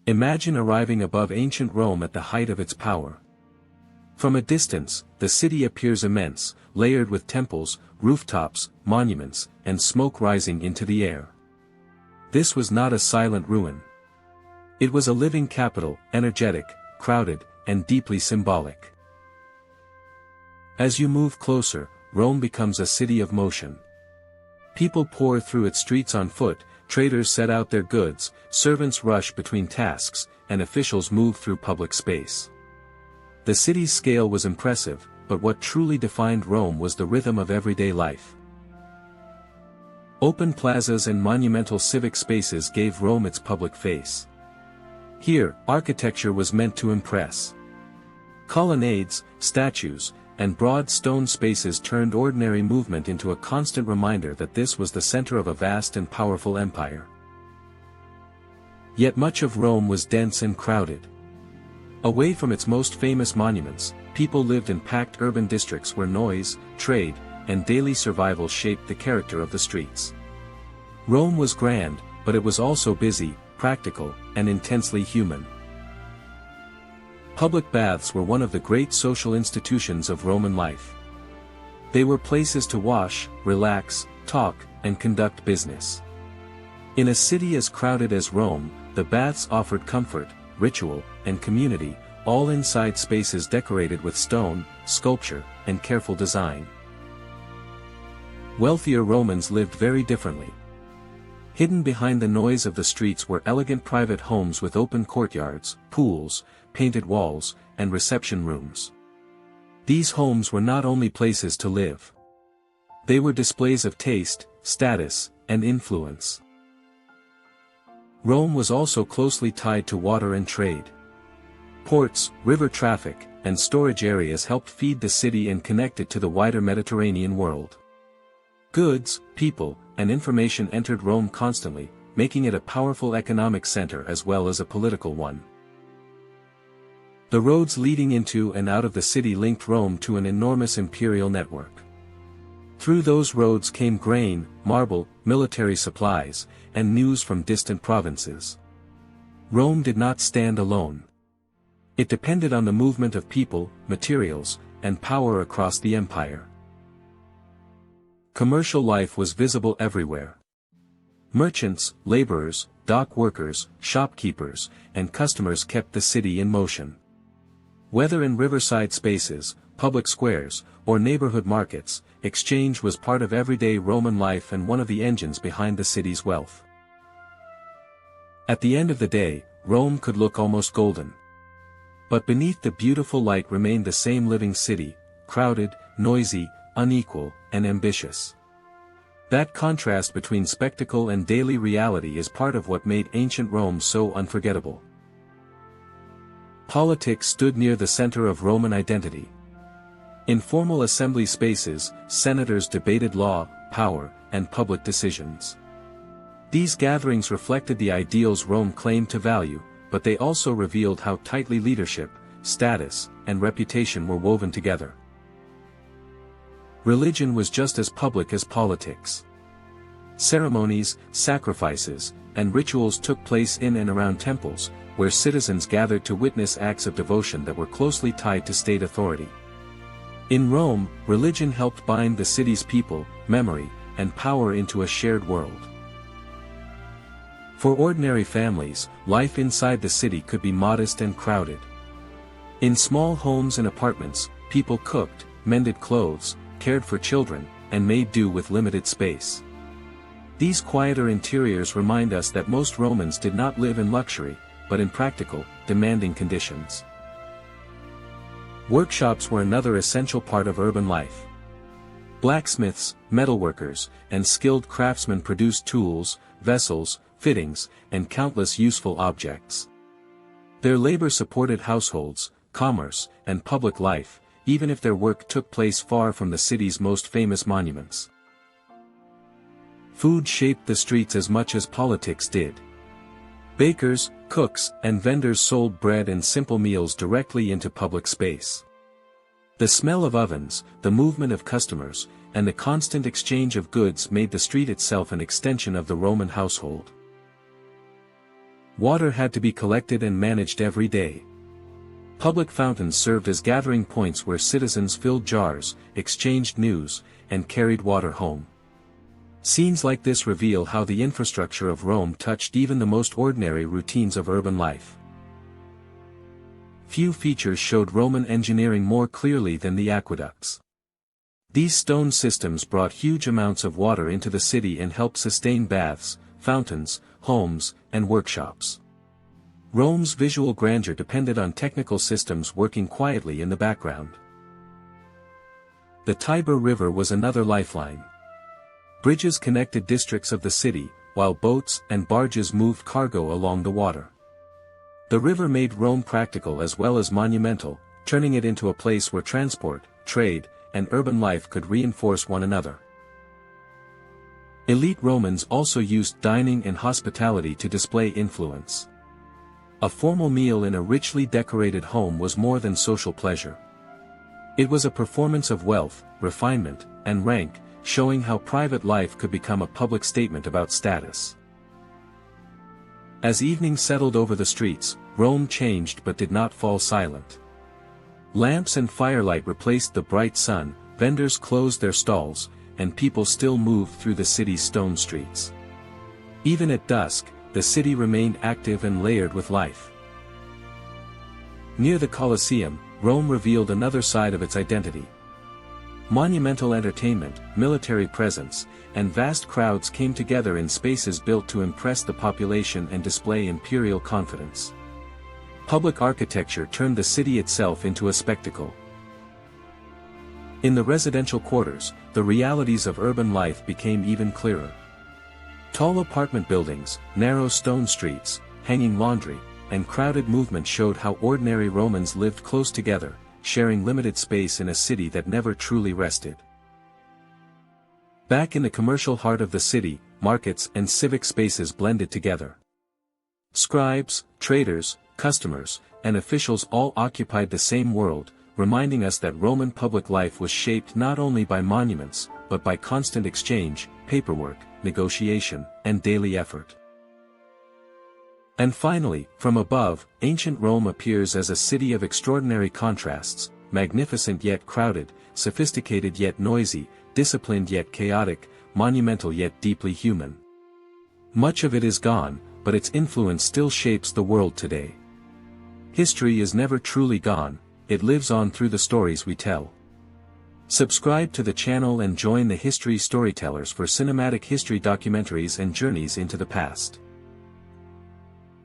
Imagine arriving above ancient Rome at the height of its power. From a distance, the city appears immense, layered with temples, rooftops, monuments, and smoke rising into the air. This was not a silent ruin. It was a living capital, energetic, crowded, and deeply symbolic. As you move closer, Rome becomes a city of motion. People pour through its streets on foot, traders set out their goods, servants rush between tasks, and officials move through public space. The city's scale was impressive, but what truly defined Rome was the rhythm of everyday life. Open plazas and monumental civic spaces gave Rome its public face. Here, architecture was meant to impress. Colonnades, statues, and broad stone spaces turned ordinary movement into a constant reminder that this was the center of a vast and powerful empire. Yet much of Rome was dense and crowded. Away from its most famous monuments, people lived in packed urban districts where noise, trade, and daily survival shaped the character of the streets. Rome was grand, but it was also busy, practical, and intensely human. Public baths were one of the great social institutions of Roman life. They were places to wash, relax, talk, and conduct business. In a city as crowded as Rome, the baths offered comfort, ritual, and community, all inside spaces decorated with stone, sculpture, and careful design. Wealthier Romans lived very differently. Hidden behind the noise of the streets were elegant private homes with open courtyards, pools, painted walls, and reception rooms. These homes were not only places to live. They were displays of taste, status, and influence. Rome was also closely tied to water and trade. Ports, river traffic, and storage areas helped feed the city and connect it to the wider Mediterranean world. Goods, people, and information entered Rome constantly, making it a powerful economic center as well as a political one. The roads leading into and out of the city linked Rome to an enormous imperial network. Through those roads came grain, marble, military supplies, and news from distant provinces. Rome did not stand alone. It depended on the movement of people, materials, and power across the empire. Commercial life was visible everywhere. Merchants, laborers, dock workers, shopkeepers, and customers kept the city in motion. Whether in riverside spaces, public squares, or neighborhood markets, exchange was part of everyday Roman life and one of the engines behind the city's wealth. At the end of the day, Rome could look almost golden. But beneath the beautiful light remained the same living city, crowded, noisy, unequal, and ambitious. That contrast between spectacle and daily reality is part of what made ancient Rome so unforgettable. Politics stood near the center of Roman identity. In formal assembly spaces, senators debated law, power, and public decisions. These gatherings reflected the ideals Rome claimed to value, but they also revealed how tightly leadership, status, and reputation were woven together. Religion was just as public as politics. Ceremonies, sacrifices, and rituals took place in and around temples, where citizens gathered to witness acts of devotion that were closely tied to state authority. In Rome, religion helped bind the city's people, memory, and power into a shared world. For ordinary families, life inside the city could be modest and crowded. In small homes and apartments, people cooked, mended clothes, cared for children, and made do with limited space. These quieter interiors remind us that most Romans did not live in luxury, but in practical, demanding conditions. Workshops were another essential part of urban life. Blacksmiths, metalworkers, and skilled craftsmen produced tools, vessels, fittings, and countless useful objects. Their labor supported households, commerce, and public life, even if their work took place far from the city's most famous monuments. Food shaped the streets as much as politics did. Bakers, cooks, and vendors sold bread and simple meals directly into public space. The smell of ovens, the movement of customers, and the constant exchange of goods made the street itself an extension of the Roman household. Water had to be collected and managed every day. Public fountains served as gathering points where citizens filled jars, exchanged news, and carried water home. Scenes like this reveal how the infrastructure of Rome touched even the most ordinary routines of urban life. Few features showed Roman engineering more clearly than the aqueducts. These stone systems brought huge amounts of water into the city and helped sustain baths, fountains, homes, and workshops. Rome's visual grandeur depended on technical systems working quietly in the background. The Tiber River was another lifeline. Bridges connected districts of the city, while boats and barges moved cargo along the water. The river made Rome practical as well as monumental, turning it into a place where transport, trade, and urban life could reinforce one another. Elite Romans also used dining and hospitality to display influence. A formal meal in a richly decorated home was more than social pleasure. It was a performance of wealth, refinement, and rank, showing how private life could become a public statement about status. As evening settled over the streets, Rome changed but did not fall silent. Lamps and firelight replaced the bright sun, vendors closed their stalls, and people still moved through the city's stone streets. Even at dusk, the city remained active and layered with life. Near the Colosseum, Rome revealed another side of its identity. Monumental entertainment, military presence, and vast crowds came together in spaces built to impress the population and display imperial confidence. Public architecture turned the city itself into a spectacle. In the residential quarters, the realities of urban life became even clearer. Tall apartment buildings, narrow stone streets, hanging laundry, and crowded movement showed how ordinary Romans lived close together, sharing limited space in a city that never truly rested. Back in the commercial heart of the city, markets and civic spaces blended together. Scribes, traders, customers, and officials all occupied the same world, reminding us that Roman public life was shaped not only by monuments, but by constant exchange, paperwork, negotiation, and daily effort. And finally, from above, ancient Rome appears as a city of extraordinary contrasts, magnificent yet crowded, sophisticated yet noisy, disciplined yet chaotic, monumental yet deeply human. Much of it is gone, but its influence still shapes the world today. History is never truly gone, it lives on through the stories we tell. Subscribe to the channel and join the History Storytellers for cinematic history documentaries and journeys into the past.